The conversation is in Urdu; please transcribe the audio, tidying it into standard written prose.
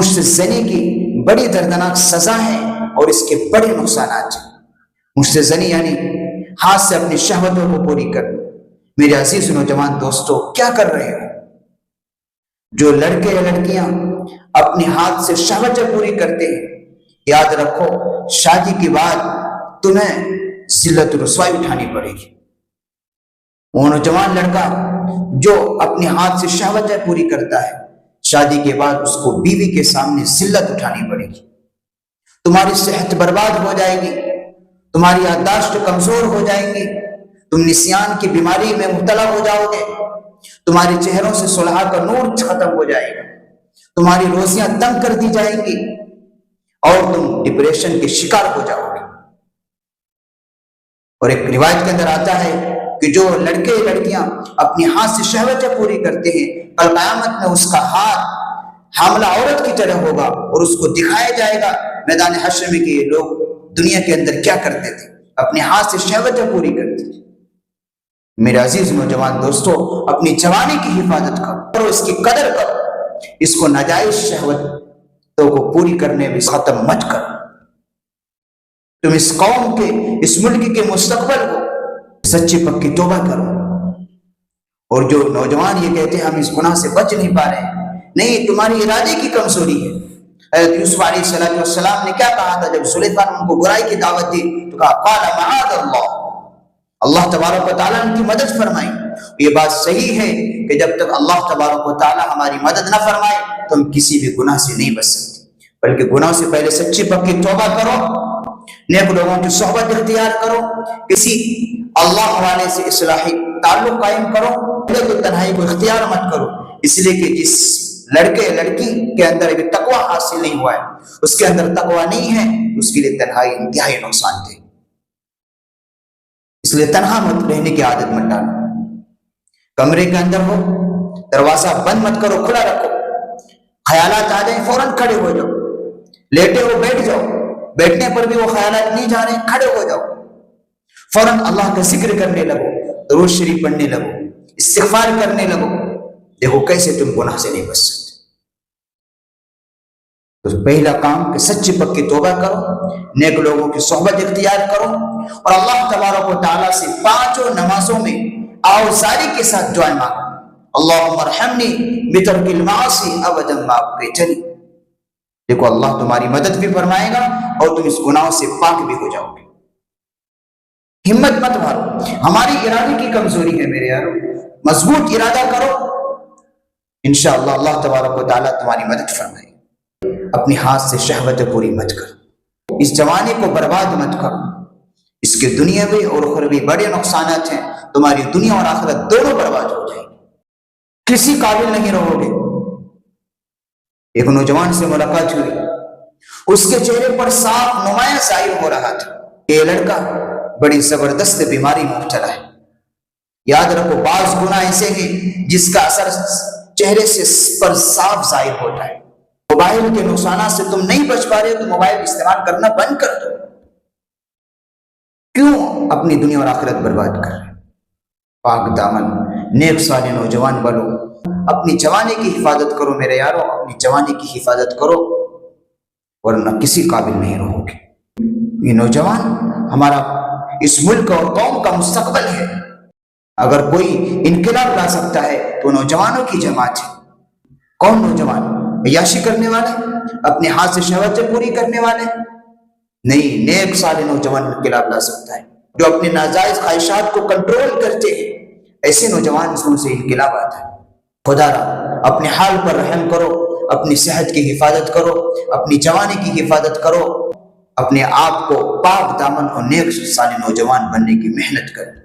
مشت زنی کی بڑی دردناک سزا ہے اور اس کے بڑے نقصانات ہیں۔ مشت زنی یعنی ہاتھ سے اپنی شہوتوں کو پوری کرنا۔ میرے عزیز نوجوان دوستو، کیا کر رہے ہو؟ جو لڑکے یا لڑکیاں اپنے ہاتھ سے شہوتیں پوری کرتے ہیں، یاد رکھو شادی کے بعد تمہیں ذلت و رسوائی اٹھانی پڑے گی۔ وہ نوجوان لڑکا جو اپنے ہاتھ سے شہوتیں پوری کرتا ہے، شادی کے بعد اس کو بیوی کے سامنے ذلت اٹھانی پڑے گی۔ تمہاری صحت برباد ہو جائے گی، تمہاری یادداشت کمزور ہو جائیں گی، تم نسیان کی بیماری میں مبتلا ہو جاؤ گے، تمہارے چہروں سے صلح کا نور ختم ہو جائے گا، تمہاری روزیاں تنگ کر دی جائیں گی اور تم ڈپریشن کے شکار ہو جاؤ گے۔ اور ایک روایت کے اندر آتا ہے کہ جو لڑکے لڑکیاں اپنی ہاتھ سے شہوتیں پوری کرتے ہیں، کل قیامت میں اس کا ہاتھ حاملہ عورت کی طرح ہوگا اور اس کو دکھایا جائے گا میدان حشر میں کہ یہ لوگ دنیا کے اندر کیا کرتے تھے، اپنے ہاتھ سے شہوتیں پوری کرتے تھے۔ میرے عزیز نوجوان دوستو، اپنی جوانی کی حفاظت کرو اور اس کی قدر کرو، اس کو ناجائز شہوتوں کو پوری کرنے میں ختم مت کرو۔ تم اس قوم کے، اس ملک کے مستقبل کو سچی پکی توبہ کرو۔ اور جو نوجوان یہ کہتے ہیں ہم اس گناہ سے بچ نہیں پا رہے ہیں، نہیں، تمہاری ارادے کی کمزوری ہے۔ حضرت یوسف علیہ السلام نے کیا کہا تھا جب زلیخا نے ان کو برائی کی دعوت دی؟ تو کہا قال معاذ اللہ، اللہ تبارک و تعالیٰ نے ان کی مدد فرمائی۔ یہ بات صحیح ہے کہ جب تک اللہ تبارک و تعالیٰ ہماری مدد نہ فرمائے تو ہم کسی بھی گناہ سے نہیں بچ سکتے، بلکہ گناہ سے پہلے سچی پکی توبہ کرو، نیک لوگوں کی صحبت اختیار کرو، کسی اللہ والے سے اصلاحی تعلق قائم کرو، تنہائی کو اختیار مت کرو، اس لیے کہ جس لڑکے لڑکی کے اندر ابھی تقوی حاصل نہیں ہوا ہے، اس کے اندر تقوی نہیں ہے، اس کے لیے تنہائی انتہائی نقصان دہ۔ اس لیے تنہا مت رہنے کی عادت مت ڈالو، کمرے کے اندر ہو دروازہ بند مت کرو، کھلا رکھو، خیالات آ جائیں فوراً کھڑے ہو جاؤ، لیٹے ہو بیٹھ جاؤ، بیٹھنے پر بھی وہ خیالات نہیں جا رہے کھڑے ہو جاؤ، فوراً اللہ کا ذکر کرنے لگو، درود شریف پڑھنے لگو، استغفار کرنے لگو، دیکھو کیسے تم گناہ سے نہیں بچ سکتے۔ تو پہلا کام کہ سچی پکی توبہ کرو، نیک لوگوں کی صحبت اختیار کرو، اور اللہ تبارک و تعالیٰ سے پانچوں نمازوں میں آوزاری کے ساتھ دعائیں مانگو، اللہم ارحمنی بترک المعاصی ابدا ما ابقیتنی۔ دیکھو اللہ تمہاری مدد بھی فرمائے گا اور تم اس گناہوں سے پاک بھی ہو جاؤ گے۔ ہمت مت مارو، ہماری ارادے کی کمزوری ہے میرے یارو، مضبوط ارادہ کرو، انشاءاللہ اللہ تبارک و تعالیٰ تمہاری مدد فرمائے گا۔ اپنی ہاتھ سے شہوت پوری مت کرو، اس جوانی کو برباد مت کرو، اس کے دنیاوی اور اخروی بڑے نقصانات ہیں، تمہاری دنیا اور آخرت دونوں برباد ہو جائیں گے، کسی قابل نہیں رہو گے۔ ایک نوجوان سے ملاقات ہوئی، اس کے چہرے پر صاف نمایاں ظاہر ہو رہا تھا کہ یہ لڑکا بڑی زبردست بیماری میں مبتلا ہے۔ یاد رکھو بعض گناہ ایسے ہیں جس کا اثر چہرے سے پر صاف ظاہر ہوتا ہے۔ موبائل کے نقصانات سے تم نہیں بچ پا رہے تو موبائل استعمال کرنا بند کر دو، کیوں اپنی دنیا اور آخرت برباد کر رہے؟ پاک دامن نیک صالح نوجوان بنو، اپنی جوانی کی حفاظت کرو میرے یارو، اپنی جوانی کی حفاظت کرو ورنہ کسی قابل نہیں رہو گے۔ یہ نوجوان ہمارا اس ملک اور قوم کا مستقبل ہے، اگر کوئی انقلاب لا سکتا ہے تو نوجوانوں کی جماعت ہے۔ کون نوجوان؟ عیاشی کرنے والے، اپنے ہاتھ سے شہوتیں پوری کرنے والے؟ نہیں، نیک صالح نوجوان انقلاب لا سکتا ہے، جو اپنے ناجائز خواہشات کو کنٹرول کرتے ہیں، ایسے نوجوان سے انقلاب آتا ہے۔ خدا را اپنے حال پر رحم کرو، اپنی صحت کی حفاظت کرو، اپنی جوانی کی حفاظت کرو، اپنے آپ کو پاک دامن اور نیک صالح نوجوان بننے کی محنت کرو۔